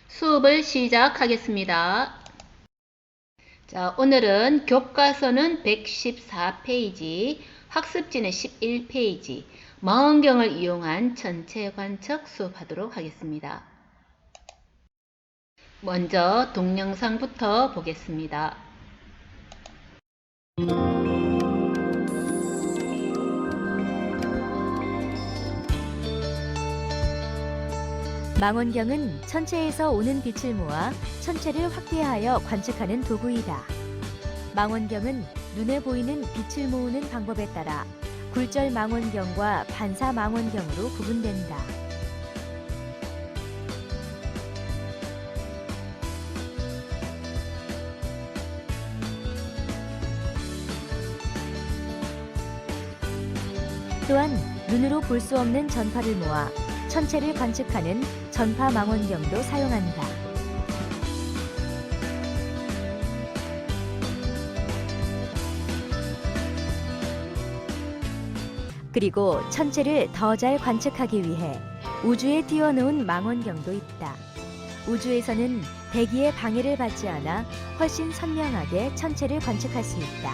수업을 시작하겠습니다. 자, 오늘은 교과서는 114페이지, 학습지는 11페이지, 망원경을 이용한 전체 관측 수업하도록 하겠습니다. 먼저 동영상부터 보겠습니다. 망원경은 천체에서 오는 빛을 모아 천체를 확대하여 관측하는 도구이다. 망원경은 눈에 보이는 빛을 모으는 방법에 따라 굴절 망원경과 반사 망원경으로 구분된다. 또한 눈으로 볼 수 없는 전파를 모아 천체를 관측하는 전파 망원경도 사용한다. 그리고 천체를 더 잘 관측하기 위해 우주에 띄워놓은 망원경도 있다. 우주에서는 대기의 방해를 받지 않아 훨씬 선명하게 천체를 관측할 수 있다.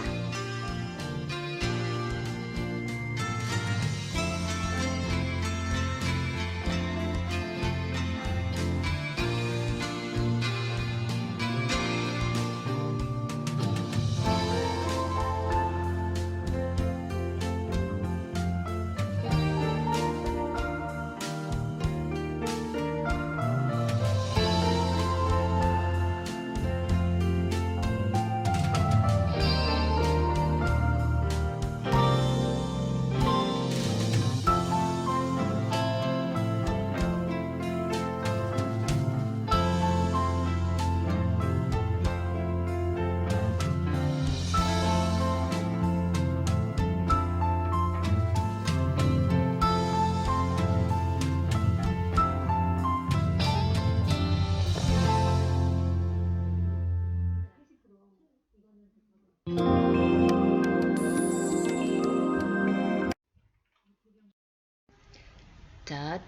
자,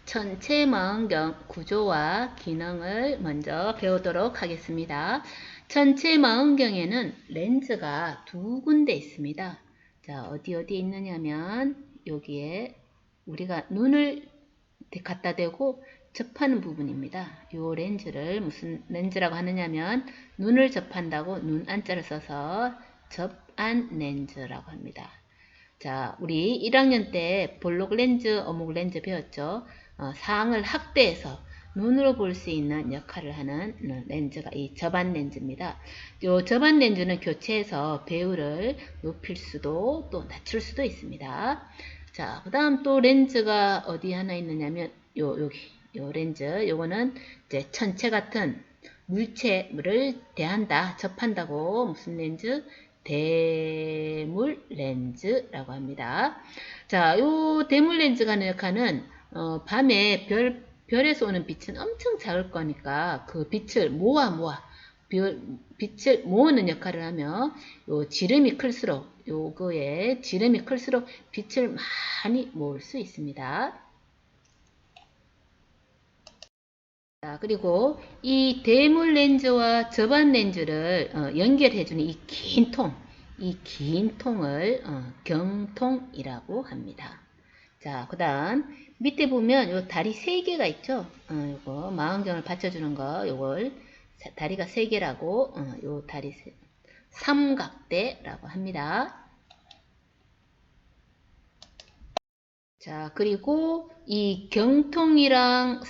천체 망원경 구조와 기능을 먼저 배우도록 하겠습니다. 천체 망원경에는 렌즈가 두 군데 있습니다. 자, 어디 있느냐면 여기에 우리가 눈을 갖다 대고 접하는 부분입니다. 이 렌즈를 무슨 렌즈라고 하느냐면 눈을 접한다고 눈 안자를 써서 접안 렌즈라고 합니다. 자, 우리 1학년 때 볼록 렌즈, 어묵 렌즈 배웠죠? 상을 확대해서 눈으로 볼 수 있는 역할을 하는 렌즈가 이 접안 렌즈입니다. 이 접안 렌즈는 교체해서 배우를 높일 수도 또 낮출 수도 있습니다. 자, 그 다음 또 렌즈가 어디 하나 있느냐면 여기 요 렌즈, 요거는 이제 천체 같은 물체를 대한다, 접한다고 무슨 렌즈? 대물 렌즈라고 합니다. 자, 요 대물 렌즈가 하는 역할은 밤에 별에서 오는 빛은 엄청 작을 거니까 그 빛을 빛을 모으는 역할을 하며 요 지름이 클수록 요거의 지름이 클수록 빛을 많이 모을 수 있습니다. 자, 그리고 이 대물 렌즈와 접안 렌즈를 연결해주는 이 긴 통을 경통이라고 합니다. 자, 그 다음 밑에 보면 요 다리 3개가 있죠. 요거 망원경을 받쳐주는 거 요걸 다리가 3개라고 요 다리 삼각대라고 합니다. 자, 그리고 이 경통이랑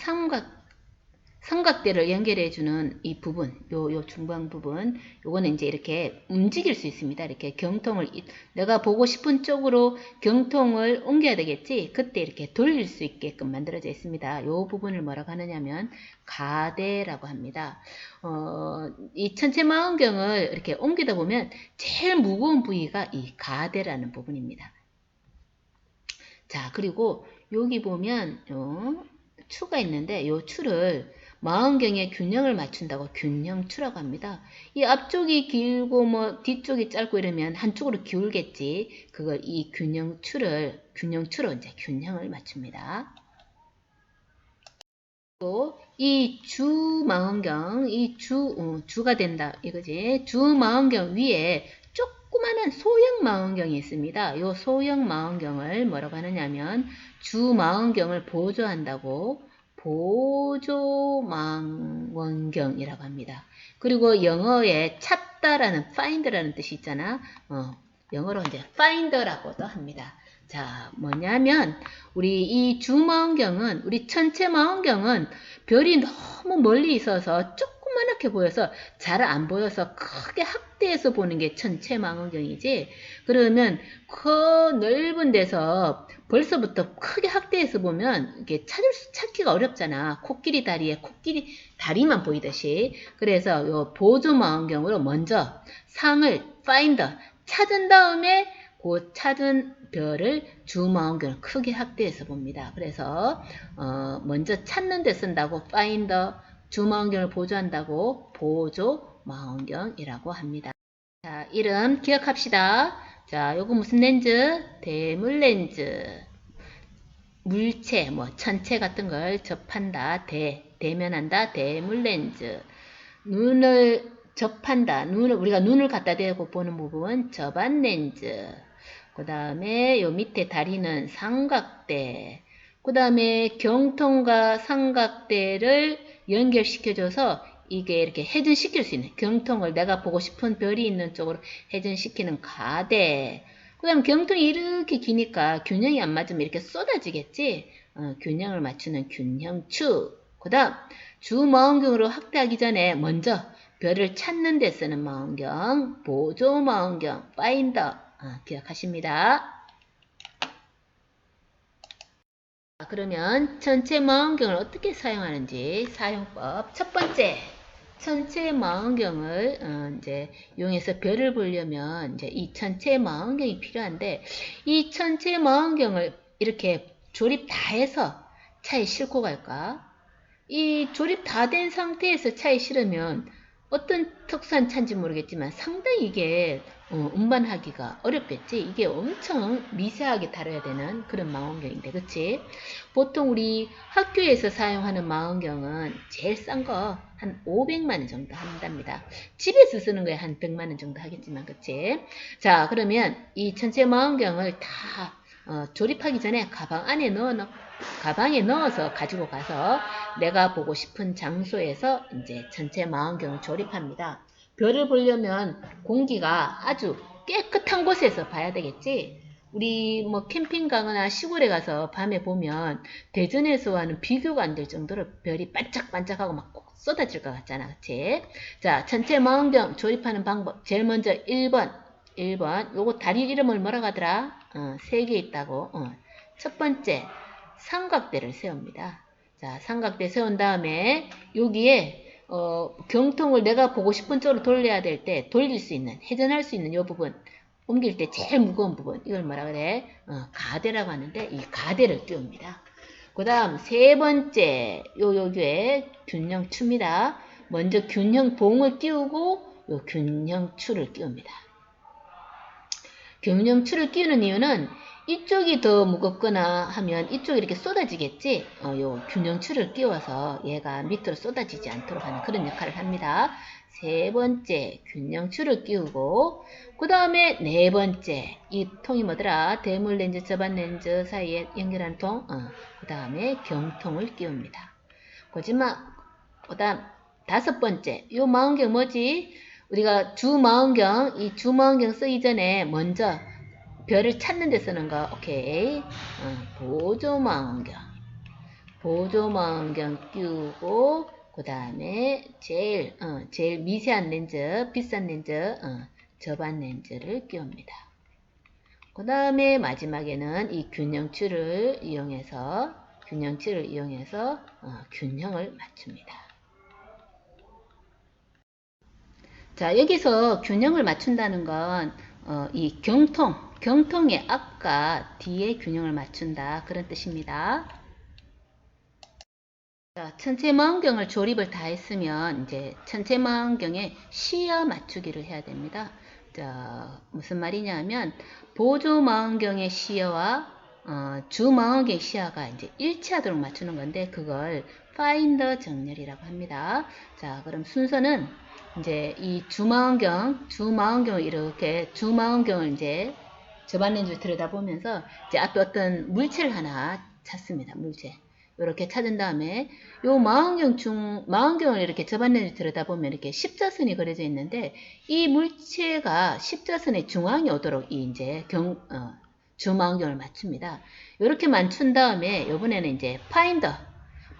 삼각대를 연결해주는 이 부분, 요 중방 부분, 요거는 이제 이렇게 움직일 수 있습니다. 이렇게 경통을, 내가 보고 싶은 쪽으로 경통을 옮겨야 되겠지? 그때 이렇게 돌릴 수 있게끔 만들어져 있습니다. 요 부분을 뭐라고 하느냐면, 가대라고 합니다. 이 천체 망원경을 이렇게 옮기다 보면, 제일 무거운 부위가 이 가대라는 부분입니다. 자, 그리고 여기 보면, 추가 있는데, 요 추를 망원경의 균형을 맞춘다고 균형추라고 합니다. 이 앞쪽이 길고 뭐 뒤쪽이 짧고 이러면 한쪽으로 기울겠지. 그걸 이 균형추로 이제 균형을 맞춥니다. 또 이 주망원경, 이 주가 된다 이거지. 주망원경 위에 조그마한 소형 망원경이 있습니다. 요 소형 망원경을 뭐라고 하느냐면 주망원경을 보조한다고 보조망원경이라고 합니다. 그리고 영어에 찾다라는 find라는 뜻이 있잖아. 영어로 이제 finder라고도 합니다. 자, 뭐냐면 우리 이 주망원경은, 우리 천체 망원경은 별이 너무 멀리 있어서 조그맣게 보여서 잘 안 보여서 크게 확대해서 보는 게 천체 망원경이지. 그러면 그 넓은 데서 벌써부터 크게 확대해서 보면 이게 찾기가 어렵잖아. 코끼리 다리에 코끼리 다리만 보이듯이. 그래서 요 보조 망원경으로 먼저 상을 finder 찾은 다음에 그 찾은 별을 주망원경을 크게 확대해서 봅니다. 그래서 먼저 찾는 데 쓴다고 finder, 주망원경을 보조한다고 보조망원경이라고 합니다. 자, 이름 기억합시다. 자, 요거 무슨 렌즈? 대물 렌즈. 물체, 뭐 천체 같은 걸 접한다. 대면한다. 대물 렌즈. 눈을 접한다. 우리가 눈을 갖다 대고 보는 부분 접안 렌즈. 그 다음에 요 밑에 다리는 삼각대. 그 다음에 경통과 삼각대를 연결시켜줘서 이게 이렇게 회전시킬 수 있는, 경통을 내가 보고 싶은 별이 있는 쪽으로 회전시키는 가대. 그 다음에 경통이 이렇게 기니까 균형이 안 맞으면 이렇게 쏟아지겠지. 균형을 맞추는 균형추. 그 다음 주망원경으로 확대하기 전에 먼저 별을 찾는 데 쓰는 망원경, 보조망원경, 파인더 기억하십니다. 그러면 전체 망원경을 어떻게 사용하는지 사용법. 첫 번째, 전체 망원경을 이제 이용해서 별을 보려면 이제 이 전체 망원경이 필요한데, 이 전체 망원경을 이렇게 조립 다 해서 차에 싣고 갈까? 이 조립 다 된 상태에서 차에 실으면 어떤 특수한 차인지 모르겠지만 상당히 이게 운반하기가 어렵겠지. 이게 엄청 미세하게 다뤄야 되는 그런 망원경인데, 그치? 보통 우리 학교에서 사용하는 망원경은 제일 싼 거 한 500만원 정도 한답니다. 집에서 쓰는 거에 한 100만원 정도 하겠지만, 그치? 자, 그러면 이 전체 망원경을 다 조립하기 전에 가방에 넣어서 가지고 가서 내가 보고 싶은 장소에서 이제 전체 망원경을 조립합니다. 별을 보려면 공기가 아주 깨끗한 곳에서 봐야 되겠지. 우리 뭐 캠핑 가거나 시골에 가서 밤에 보면 대전에서와는 비교가 안 될 정도로 별이 반짝반짝하고 막 쏟아질 것 같잖아, 그치? 자, 전체 망원경 조립하는 방법. 제일 먼저 1번. 요거 다리 이름을 뭐라고 하더라? 3개 있다고. 첫 번째, 삼각대를 세웁니다. 자, 삼각대 세운 다음에 여기에 경통을 내가 보고 싶은 쪽으로 돌려야 될 때 돌릴 수 있는, 회전할 수 있는 이 부분, 옮길 때 제일 무거운 부분, 이걸 뭐라 그래? 가대라고 하는데 이 가대를 띄웁니다. 그 다음 세 번째, 여기에 균형추입니다. 먼저 균형봉을 띄우고 요 균형추를 띄웁니다. 균형추를 끼우는 이유는 이쪽이 더 무겁거나 하면 이쪽이 이렇게 쏟아지겠지. 요 균형추를 끼워서 얘가 밑으로 쏟아지지 않도록 하는 그런 역할을 합니다. 세 번째, 균형추를 끼우고, 그 다음에 네 번째, 이 통이 뭐더라? 대물 렌즈, 접안 렌즈 사이에 연결하는 통. 그 다음에 경통을 끼웁니다. 그 다음 다섯 번째, 요 망원경 뭐지? 우리가 주망원경, 이 주망원경 쓰기 전에 먼저 별을 찾는 데 쓰는 거, 오케이. 보조망원경 끼우고, 그 다음에 제일 미세한 렌즈, 비싼 렌즈, 접안 렌즈를 끼웁니다. 그 다음에 마지막에는 이 균형추를 이용해서 균형을 맞춥니다. 자, 여기서 균형을 맞춘다는 건 이 경통의 앞과 뒤에 균형을 맞춘다, 그런 뜻입니다. 자, 천체망원경을 조립을 다 했으면 이제 천체망원경의 시야 맞추기를 해야 됩니다. 자, 무슨 말이냐면 보조망원경의 시야와 주망원경의 시야가 이제 일치하도록 맞추는 건데, 그걸 파인더 정렬이라고 합니다. 자, 그럼 순서는 이제 이 주망원경을 이렇게 주망원경을 이제 저반 렌즈를 들여다보면서 이제 앞에 어떤 물체를 하나 찾습니다. 물체. 이렇게 찾은 다음에 요 망원경을 이렇게 저반 렌즈 들여다보면 이렇게 십자선이 그려져 있는데 이 물체가 십자선의 중앙에 오도록 이제 주망원경을 맞춥니다. 이렇게 맞춘 다음에 이번에는 이제 파인더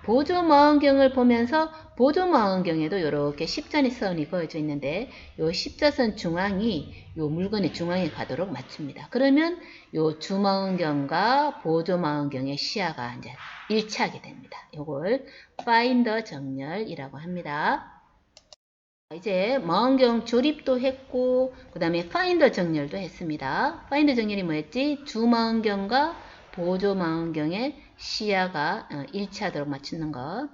보조망원경을 보면서 보조망원경에도 이렇게 십자선이 그어져 있는데 이 십자선 중앙이 이 물건의 중앙에 가도록 맞춥니다. 그러면 이 주망원경과 보조망원경의 시야가 이제 일치하게 됩니다. 이걸 파인더 정렬이라고 합니다. 이제 망원경 조립도 했고 그 다음에 파인더 정렬도 했습니다. 파인더 정렬이 뭐였지? 주망원경과 보조망원경의 시야가 일치하도록 맞추는 거.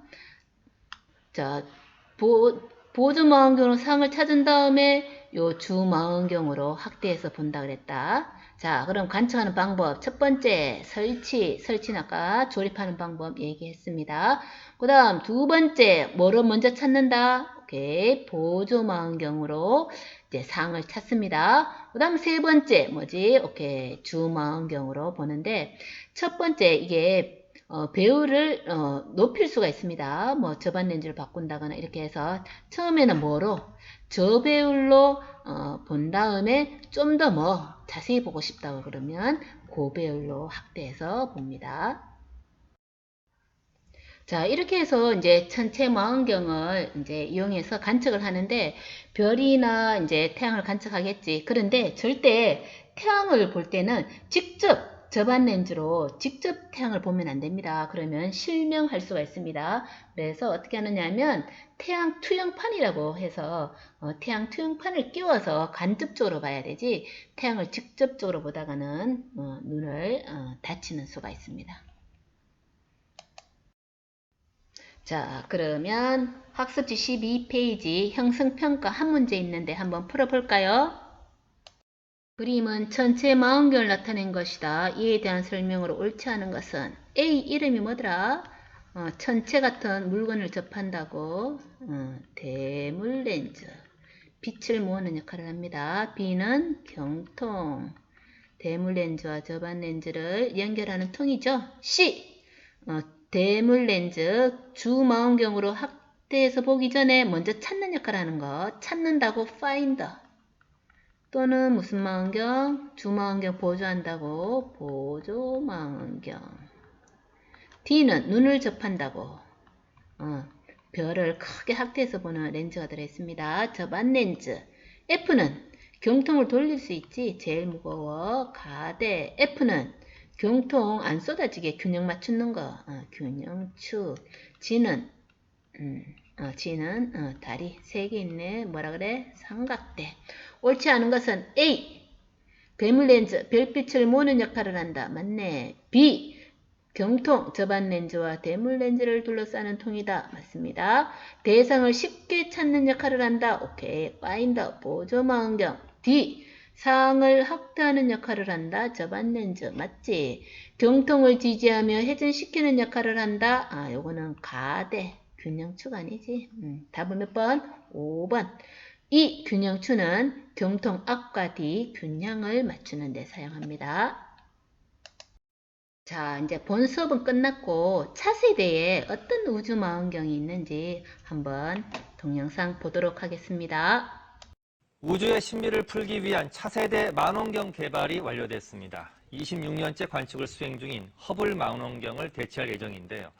자, 보조망원경으로 상을 찾은 다음에 요 주망원경으로 확대해서 본다 그랬다. 자, 그럼 관측하는 방법. 첫 번째, 설치는 아까 조립하는 방법 얘기했습니다. 그 다음 두 번째, 뭐를 먼저 찾는다? 오케이, 보조망원경으로 이제 상을 찾습니다. 그 다음 세 번째, 뭐지? 오케이, 주망원경으로 보는데, 첫 번째, 이게 배우를 높일 수가 있습니다. 뭐 저반 렌즈를 바꾼다거나 이렇게 해서 처음에는 뭐로? 저배율로 본 다음에 좀 더 뭐 자세히 보고 싶다고 그러면 고배율로 확대해서 봅니다. 자, 이렇게 해서 이제 천체 망원경을 이제 이용해서 관측을 하는데 별이나 이제 태양을 관측하겠지. 그런데 절대 태양을 볼 때는 직접 저반 렌즈로 직접 태양을 보면 안 됩니다. 그러면 실명할 수가 있습니다. 그래서 어떻게 하느냐면 태양 투영판이라고 해서 태양 투영판을 끼워서 간접적으로 봐야 되지 태양을 직접적으로 보다가는 눈을 다치는 수가 있습니다. 자, 그러면 학습지 12페이지 형성평가 한 문제 있는데 한번 풀어볼까요? 그림은 전체 망원경을 나타낸 것이다. 이에 대한 설명으로 옳지 않은 것은 A 이름이 뭐더라? 천체 같은 물건을 접한다고 대물 렌즈 빛을 모으는 역할을 합니다. B는 경통 대물 렌즈와 저반 렌즈를 연결하는 통이죠. C 대물 렌즈 주망원경으로 확대해서 보기 전에 먼저 찾는 역할을 하는 거 찾는다고 finder 또는 무슨 망원경? 주망원경 보조한다고 보조망원경. D는 눈을 접한다고 별을 크게 확대해서 보는 렌즈가 들어있습니다. 저반 렌즈. F는 경통을 돌릴 수 있지. 제일 무거워. 가대. F는 경통 안 쏟아지게 균형 맞추는 거. 균형축. G는 다리 3개 있네. 뭐라 그래? 삼각대. 옳지 않은 것은 A. 괴물 렌즈, 별빛을 모으는 역할을 한다. 맞네. B. 경통, 저반 렌즈와 대물 렌즈를 둘러싸는 통이다. 맞습니다. 대상을 쉽게 찾는 역할을 한다. 오케이. 파인더, 보조망원경. D. 상을 확대하는 역할을 한다. 저반 렌즈. 맞지? 경통을 지지하며 회전시키는 역할을 한다. 요거는 가대. 균형축 아니지? 답은 몇 번? 5번. 이 균형추는 경통 앞과 뒤 균형을 맞추는 데 사용합니다. 자, 이제 본 수업은 끝났고 차세대에 어떤 우주망원경이 있는지 한번 동영상 보도록 하겠습니다. 우주의 신비를 풀기 위한 차세대 망원경 개발이 완료됐습니다. 26년째 관측을 수행 중인 허블 망원경을 대체할 예정인데요.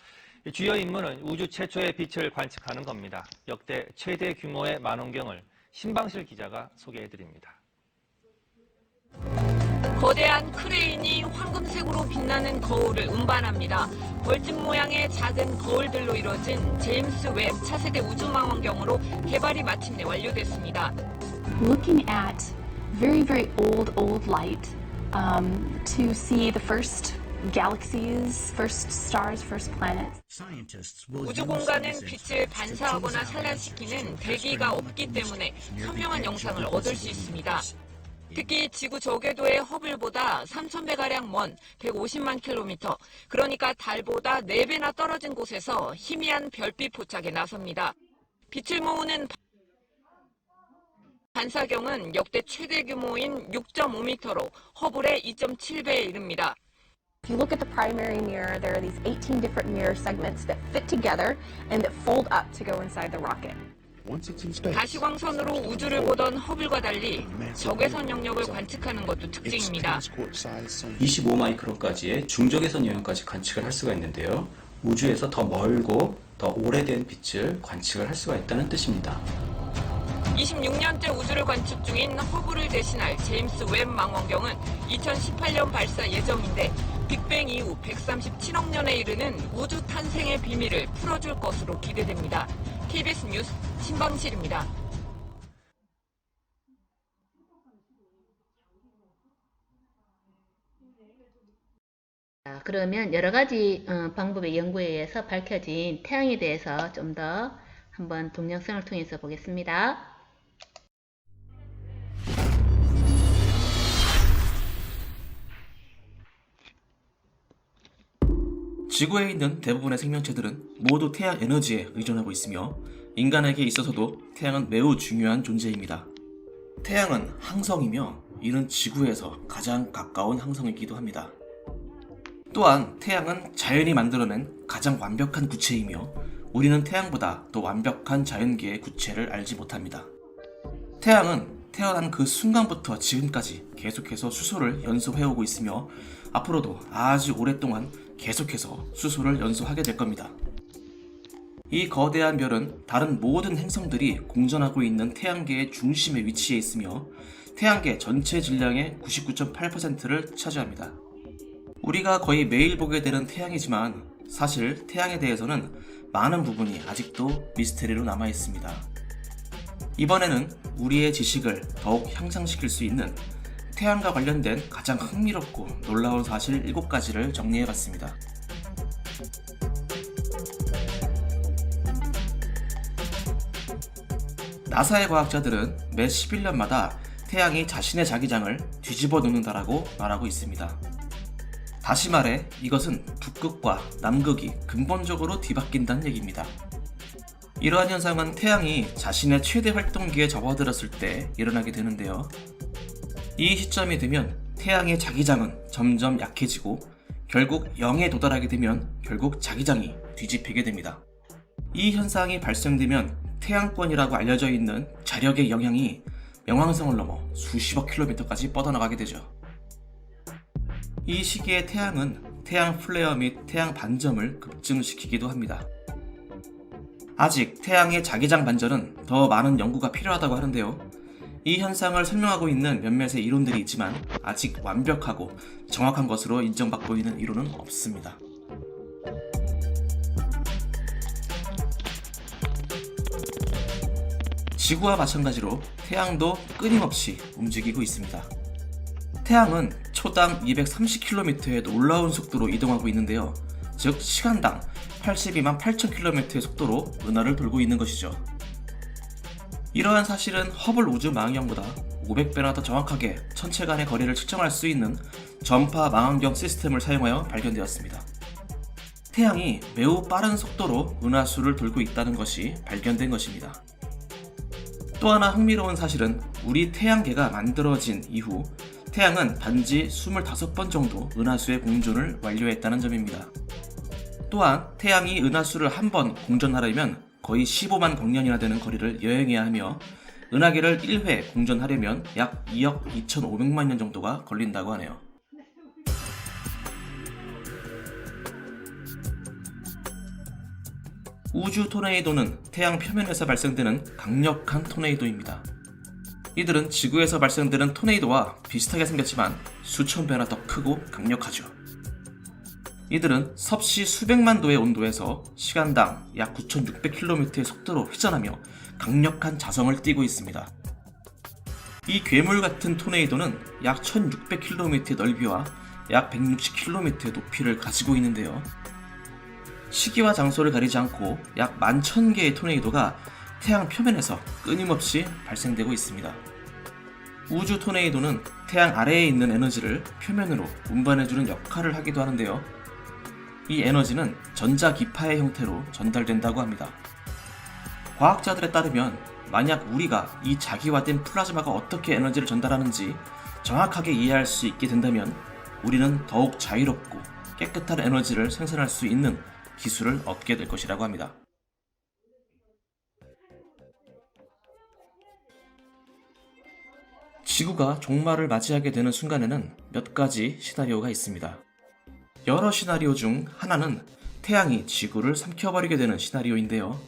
주요 임무는 우주 최초의 빛을 관측하는 겁니다. 역대 최대 규모의 망원경을 신방실 기자가 소개해드립니다. 거대한 크레인이 황금색으로 빛나는 거울을 운반합니다. 벌집 모양의 작은 거울들로 이뤄진 제임스 웹 차세대 우주망원경으로 개발이 마침내 완료됐습니다. Looking at very old light to see the first galaxies, first stars, first planets. 우주 공간은 빛을 반사하거나 산란시키는 대기가 없기 때문에 선명한 영상을 얻을 수 있습니다. 특히 지구 저궤도의 허블보다 3,000배가량 먼 150만 킬로미터, 그러니까 달보다 4배나 떨어진 곳에서 희미한 별빛 포착에 나섭니다. 빛을 모으는 반사경은 역대 최대 규모인 6.5m로 허블의 2.7배에 이릅니다. If you look at the primary mirror, there are these 18 different mirror segments that fit together and that fold up to go inside the rocket. 가시광선으로 우주를 보던 허블과 달리 적외선 영역을 관측하는 것도 특징입니다. 25마이크론까지의 중적외선 영역까지 관측을 할 수가 있는데요. 우주에서 더 멀고 더 오래된 빛을 관측을 할 수가 있다는 뜻입니다. 26년째 우주를 관측 중인 허블을 대신할 제임스 웹 망원경은 2018년 발사 예정인데 빅뱅 이후 137억 년에 이르는 우주 탄생의 비밀을 풀어줄 것으로 기대됩니다. KBS 뉴스 신방실입니다. 그러면 여러 가지 방법의 연구에 의해서 밝혀진 태양에 대해서 좀 더 한번 동영상을 통해서 보겠습니다. 지구에 있는 대부분의 생명체들은 모두 태양 에너지에 의존하고 있으며 인간에게 있어서도 태양은 매우 중요한 존재입니다. 태양은 항성이며 이는 지구에서 가장 가까운 항성이기도 합니다. 또한 태양은 자연이 만들어낸 가장 완벽한 구체이며 우리는 태양보다 더 완벽한 자연계의 구체를 알지 못합니다. 태양은 태어난 그 순간부터 지금까지 계속해서 수소를 연소해오고 있으며 앞으로도 아주 오랫동안 계속해서 수소를 연소하게 될 겁니다. 이 거대한 별은 다른 모든 행성들이 공전하고 있는 태양계의 중심에 위치해 있으며 태양계 전체 질량의 99.8%를 차지합니다. 우리가 거의 매일 보게 되는 태양이지만 사실 태양에 대해서는 많은 부분이 아직도 미스테리로 남아 있습니다. 이번에는 우리의 지식을 더욱 향상시킬 수 있는 태양과 관련된 가장 흥미롭고 놀라운 사실 7가지를 정리해봤습니다. 나사의 과학자들은 매 11년마다 태양이 자신의 자기장을 뒤집어 놓는다라고 말하고 있습니다. 다시 말해 이것은 북극과 남극이 근본적으로 뒤바뀐다는 얘기입니다. 이러한 현상은 태양이 자신의 최대 활동기에 접어들었을 때 일어나게 되는데요. 이 시점이 되면 태양의 자기장은 점점 약해지고 결국 0에 도달하게 되면 결국 자기장이 뒤집히게 됩니다. 이 현상이 발생되면 태양권이라고 알려져 있는 자력의 영향이 명왕성을 넘어 수십억 킬로미터까지 뻗어나가게 되죠. 이 시기에 태양은 태양 플레어 및 태양 반점을 급증시키기도 합니다. 아직 태양의 자기장 반전은 더 많은 연구가 필요하다고 하는데요. 이 현상을 설명하고 있는 몇몇의 이론들이 있지만 아직 완벽하고 정확한 것으로 인정받고 있는 이론은 없습니다. 지구와 마찬가지로 태양도 끊임없이 움직이고 있습니다. 태양은 초당 230km의 놀라운 속도로 이동하고 있는데요. 즉 시간당 82만 8,000km의 속도로 은하를 돌고 있는 것이죠. 이러한 사실은 허블 우주 망원경보다 500배나 더 정확하게 천체 간의 거리를 측정할 수 있는 전파 망원경 시스템을 사용하여 발견되었습니다. 태양이 매우 빠른 속도로 은하수를 돌고 있다는 것이 발견된 것입니다. 또 하나 흥미로운 사실은 우리 태양계가 만들어진 이후 태양은 단지 25번 정도 은하수의 공전을 완료했다는 점입니다. 또한 태양이 은하수를 한 번 공전하려면 거의 15만 광년이나 되는 거리를 여행해야 하며 은하계를 1회 공전하려면 약 2억 2,500만 년 정도가 걸린다고 하네요. 우주 토네이도는 태양 표면에서 발생되는 강력한 토네이도입니다. 이들은 지구에서 발생되는 토네이도와 비슷하게 생겼지만 수천 배나 더 크고 강력하죠. 이들은 섭씨 수백만 도의 온도에서 시간당 약 9,600km의 속도로 회전하며 강력한 자성을 띠고 있습니다. 이 괴물 같은 토네이도는 약 1,600km의 넓이와 약 160km의 높이를 가지고 있는데요. 시기와 장소를 가리지 않고 약 11,000개의 토네이도가 태양 표면에서 끊임없이 발생되고 있습니다. 우주 토네이도는 태양 아래에 있는 에너지를 표면으로 운반해주는 역할을 하기도 하는데요. 이 에너지는 전자기파의 형태로 전달된다고 합니다. 과학자들에 따르면 만약 우리가 이 자기화된 플라즈마가 어떻게 에너지를 전달하는지 정확하게 이해할 수 있게 된다면 우리는 더욱 자유롭고 깨끗한 에너지를 생산할 수 있는 기술을 얻게 될 것이라고 합니다. 지구가 종말을 맞이하게 되는 순간에는 몇 가지 시나리오가 있습니다. 여러 시나리오 중 하나는 태양이 지구를 삼켜버리게 되는 시나리오인데요.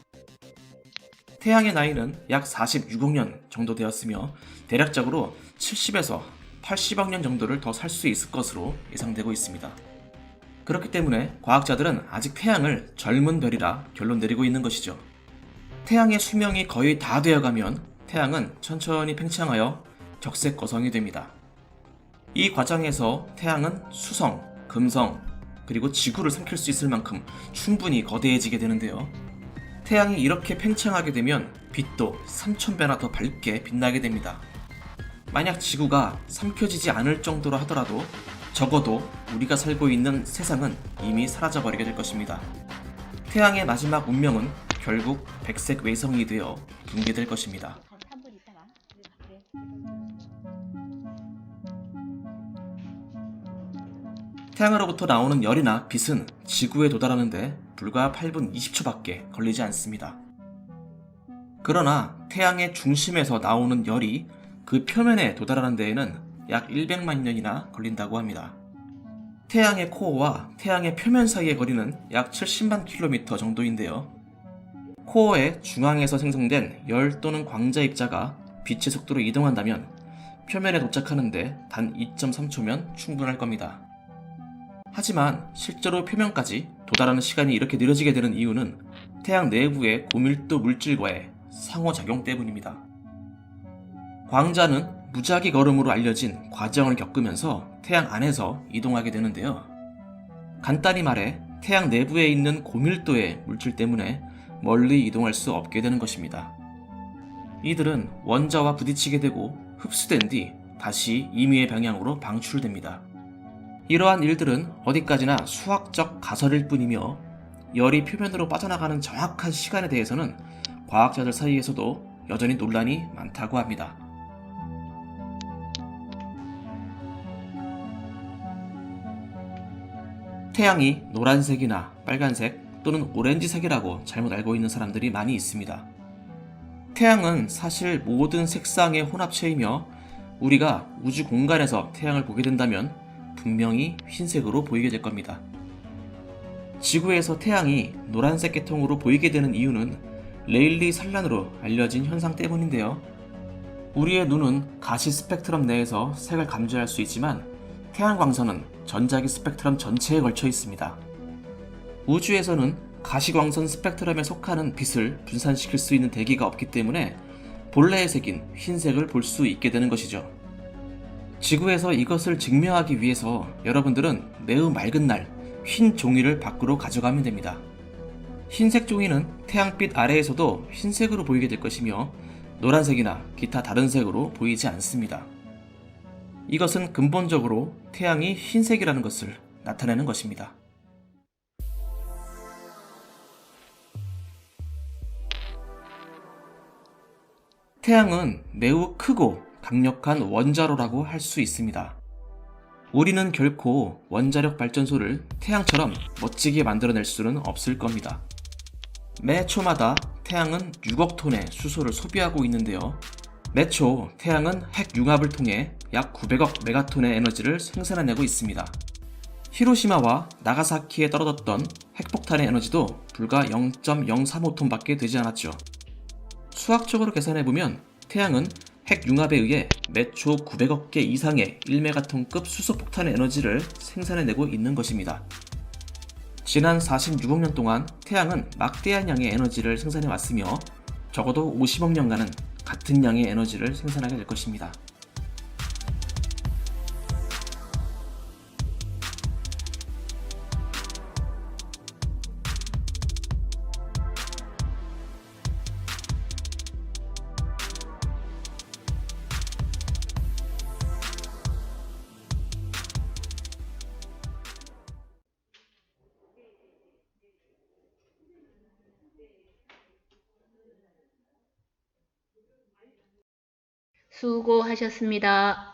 태양의 나이는 약 46억 년 정도 되었으며 대략적으로 70에서 80억 년 정도를 더 살 수 있을 것으로 예상되고 있습니다. 그렇기 때문에 과학자들은 아직 태양을 젊은 별이라 결론 내리고 있는 것이죠. 태양의 수명이 거의 다 되어가면 태양은 천천히 팽창하여 적색 거성이 됩니다. 이 과정에서 태양은 수성, 금성, 그리고 지구를 삼킬 수 있을 만큼 충분히 거대해지게 되는데요. 태양이 이렇게 팽창하게 되면 빛도 3000배나 더 밝게 빛나게 됩니다. 만약 지구가 삼켜지지 않을 정도로 하더라도 적어도 우리가 살고 있는 세상은 이미 사라져버리게 될 것입니다. 태양의 마지막 운명은 결국 백색 외성이 되어 붕괴될 것입니다. 태양으로부터 나오는 열이나 빛은 지구에 도달하는데 불과 8분 20초밖에 걸리지 않습니다. 그러나 태양의 중심에서 나오는 열이 그 표면에 도달하는 데에는 약 100만 년이나 걸린다고 합니다. 태양의 코어와 태양의 표면 사이의 거리는 약 70만 킬로미터 정도인데요. 코어의 중앙에서 생성된 열 또는 광자 입자가 빛의 속도로 이동한다면 표면에 도착하는데 단 2.3초면 충분할 겁니다. 하지만 실제로 표면까지 도달하는 시간이 이렇게 느려지게 되는 이유는 태양 내부의 고밀도 물질과의 상호작용 때문입니다. 광자는 무작위 걸음으로 알려진 과정을 겪으면서 태양 안에서 이동하게 되는데요. 간단히 말해 태양 내부에 있는 고밀도의 물질 때문에 멀리 이동할 수 없게 되는 것입니다. 이들은 원자와 부딪히게 되고 흡수된 뒤 다시 임의의 방향으로 방출됩니다. 이러한 일들은 어디까지나 수학적 가설일 뿐이며 열이 표면으로 빠져나가는 정확한 시간에 대해서는 과학자들 사이에서도 여전히 논란이 많다고 합니다. 태양이 노란색이나 빨간색 또는 오렌지색이라고 잘못 알고 있는 사람들이 많이 있습니다. 태양은 사실 모든 색상의 혼합체이며 우리가 우주 공간에서 태양을 보게 된다면 분명히 흰색으로 보이게 될 겁니다. 지구에서 태양이 노란색 계통으로 보이게 되는 이유는 레일리 산란으로 알려진 현상 때문인데요. 우리의 눈은 가시 스펙트럼 내에서 색을 감지할 수 있지만 태양광선은 전자기 스펙트럼 전체에 걸쳐 있습니다. 우주에서는 가시광선 스펙트럼에 속하는 빛을 분산시킬 수 있는 대기가 없기 때문에 본래의 색인 흰색을 볼 수 있게 되는 것이죠. 지구에서 이것을 증명하기 위해서 여러분들은 매우 맑은 날 흰 종이를 밖으로 가져가면 됩니다. 흰색 종이는 태양빛 아래에서도 흰색으로 보이게 될 것이며 노란색이나 기타 다른 색으로 보이지 않습니다. 이것은 근본적으로 태양이 흰색이라는 것을 나타내는 것입니다. 태양은 매우 크고 강력한 원자로라고 할 수 있습니다. 우리는 결코 원자력 발전소를 태양처럼 멋지게 만들어낼 수는 없을 겁니다. 매 초마다 태양은 6억 톤의 수소를 소비하고 있는데요. 매초 태양은 핵 융합을 통해 약 900억 메가톤의 에너지를 생산해내고 있습니다. 히로시마와 나가사키에 떨어졌던 핵폭탄의 에너지도 불과 0.035톤밖에 되지 않았죠. 수학적으로 계산해보면 태양은 핵 융합에 의해 매초 900억 개 이상의 1메가톤급 수소폭탄의 에너지를 생산해내고 있는 것입니다. 지난 46억 년 동안 태양은 막대한 양의 에너지를 생산해왔으며 적어도 50억 년간은 같은 양의 에너지를 생산하게 될 것입니다. 수고하셨습니다.